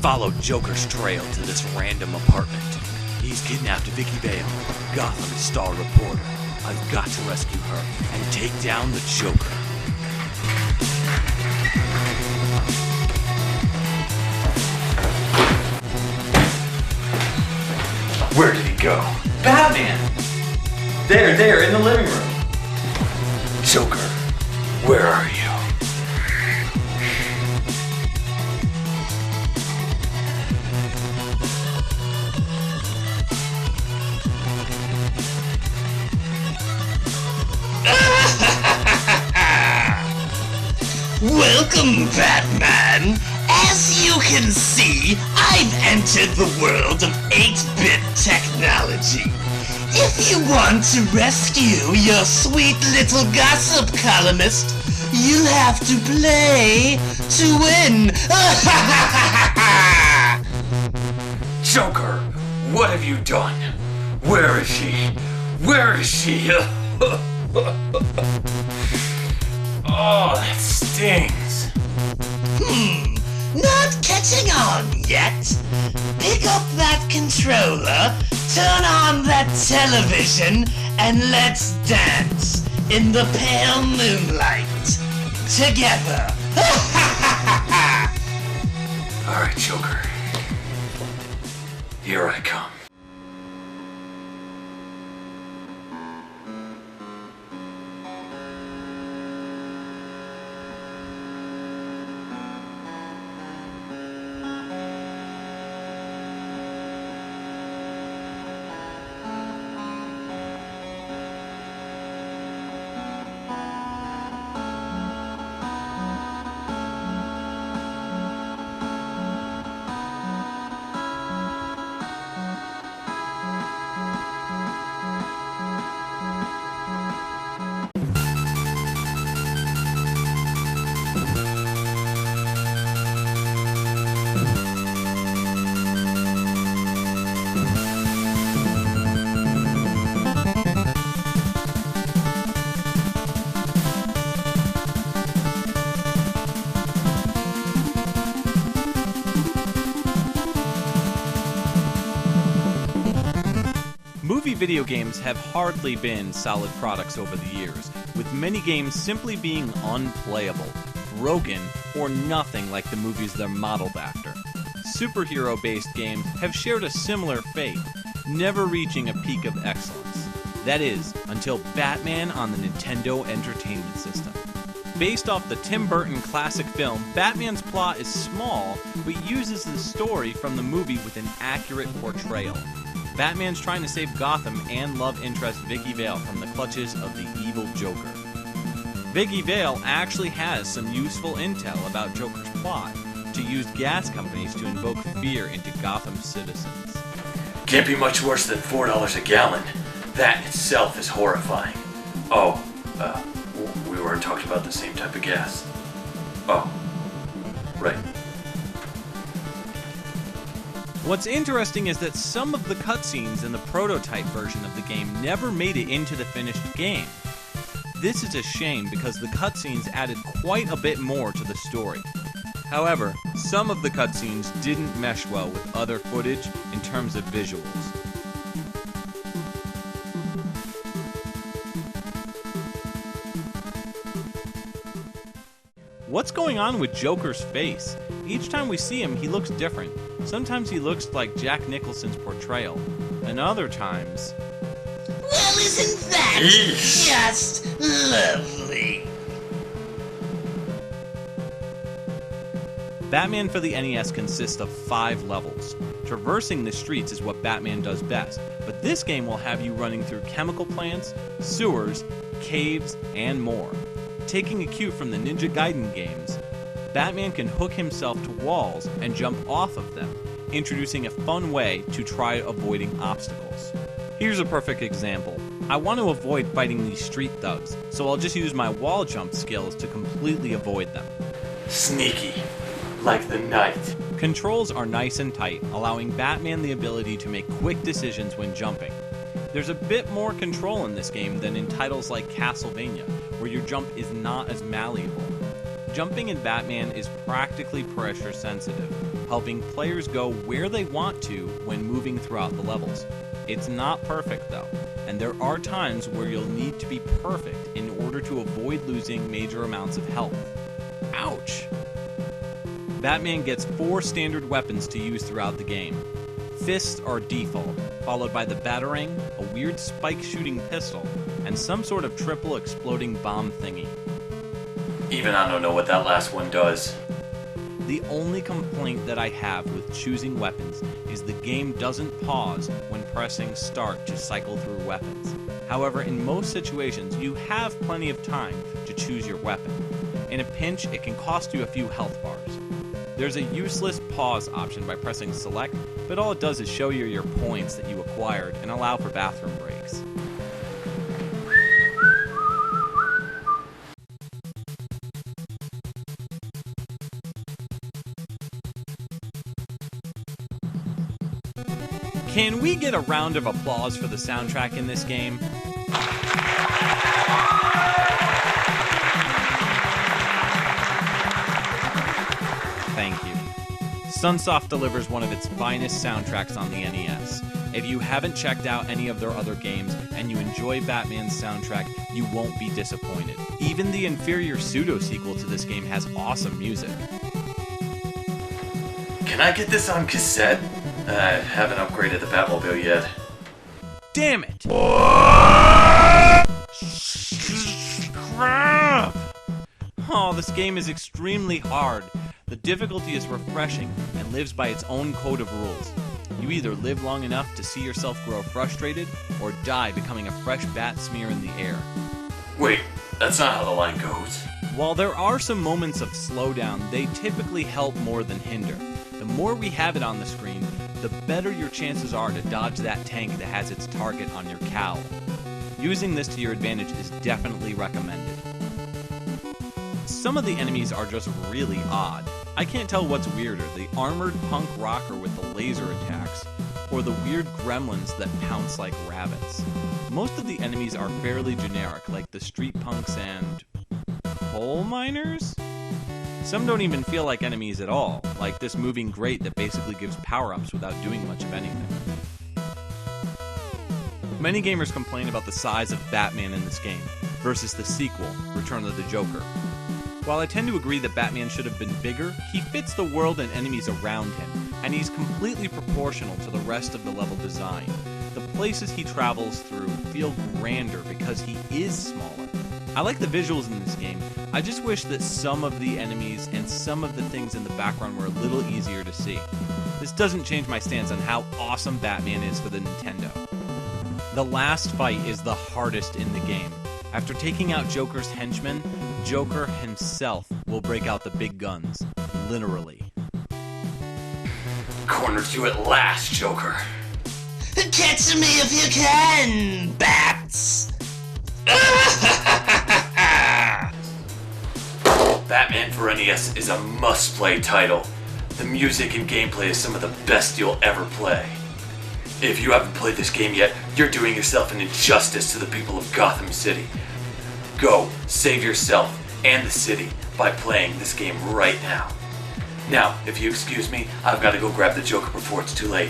follow Joker's trail to this random apartment. He's kidnapped Vicki Vale, Gotham's star reporter. I've got to rescue her and take down the Joker. Where did he go? Batman! There, in the living room. Joker, where are you? Welcome, Batman! As you can see, I've entered the world of 8-bit technology. If you want to rescue your sweet little gossip columnist, you'll have to play to win. Joker, what have you done? Where is she? Where is she? Oh, that stings. Not catching on yet? Pick up that controller, turn on that television, and let's dance in the pale moonlight together. Alright, Joker. Here I come. Movie video games have hardly been solid products over the years, with many games simply being unplayable, broken, or nothing like the movies they're modeled after. Superhero-based games have shared a similar fate, never reaching a peak of excellence. That is, until Batman on the Nintendo Entertainment System. Based off the Tim Burton classic film, Batman's plot is small, but uses the story from the movie with an accurate portrayal. Batman's trying to save Gotham and love interest Vicki Vale from the clutches of the evil Joker. Vicki Vale actually has some useful intel about Joker's plot, to use gas companies to invoke fear into Gotham's citizens. Can't be much worse than $4 a gallon. That in itself is horrifying. Oh, we weren't talking about the same type of gas. Oh, right. What's interesting is that some of the cutscenes in the prototype version of the game never made it into the finished game. This is a shame because the cutscenes added quite a bit more to the story. However, some of the cutscenes didn't mesh well with other footage in terms of visuals. What's going on with Joker's face? Each time we see him, he looks different. Sometimes he looks like Jack Nicholson's portrayal, and other times... Well, isn't that just lovely? Batman for the NES consists of 5 levels. Traversing the streets is what Batman does best, but this game will have you running through chemical plants, sewers, caves, and more. Taking a cue from the Ninja Gaiden games, Batman can hook himself to walls and jump off of them, introducing a fun way to try avoiding obstacles. Here's a perfect example. I want to avoid fighting these street thugs, so I'll just use my wall jump skills to completely avoid them. Sneaky, like the night. Controls are nice and tight, allowing Batman the ability to make quick decisions when jumping. There's a bit more control in this game than in titles like Castlevania, where your jump is not as malleable. Jumping in Batman is practically pressure sensitive. helping players go where they want to when moving throughout the levels. It's not perfect though, and there are times where you'll need to be perfect in order to avoid losing major amounts of health. Ouch! Batman gets 4 standard weapons to use throughout the game. Fists are default, followed by the Batarang, a weird spike-shooting pistol, and some sort of triple exploding bomb thingy. Even I don't know what that last one does. The only complaint that I have with choosing weapons is the game doesn't pause when pressing start to cycle through weapons. However, in most situations, you have plenty of time to choose your weapon. In a pinch, it can cost you a few health bars. There's a useless pause option by pressing select, but all it does is show you your points that you acquired and allow for bathroom breaks. Can we get a round of applause for the soundtrack in this game? Thank you. Sunsoft delivers one of its finest soundtracks on the NES. If you haven't checked out any of their other games and you enjoy Batman's soundtrack, you won't be disappointed. Even the inferior pseudo-sequel to this game has awesome music. Can I get this on cassette? I haven't upgraded the Batmobile yet. Damn it! Crap! Oh, this game is extremely hard. The difficulty is refreshing and lives by its own code of rules. You either live long enough to see yourself grow frustrated, or die becoming a fresh bat smear in the air. Wait, that's not how the line goes. While there are some moments of slowdown, they typically help more than hinder. The more we have it on the screen, the better your chances are to dodge that tank that has its target on your cowl. Using this to your advantage is definitely recommended. Some of the enemies are just really odd. I can't tell what's weirder, the armored punk rocker with the laser attacks, or the weird gremlins that pounce like rabbits. Most of the enemies are fairly generic, like the street punks and coal miners? Some don't even feel like enemies at all, like this moving grate that basically gives power-ups without doing much of anything. Many gamers complain about the size of Batman in this game, versus the sequel, Return of the Joker. While I tend to agree that Batman should have been bigger, he fits the world and enemies around him, and he's completely proportional to the rest of the level design. The places he travels through feel grander because he is smaller. I like the visuals in this game. I just wish that some of the enemies and some of the things in the background were a little easier to see. This doesn't change my stance on how awesome Batman is for the Nintendo. The last fight is the hardest in the game. After taking out Joker's henchmen, Joker himself will break out the big guns, literally. Cornered you at last, Joker. Catch me if you can, bats! Batman for NES is a must-play title. The music and gameplay is some of the best you'll ever play. If you haven't played this game yet, you're doing yourself an injustice to the people of Gotham City. Go, save yourself and the city by playing this game right now. Now, if you excuse me, I've got to go grab the Joker before it's too late.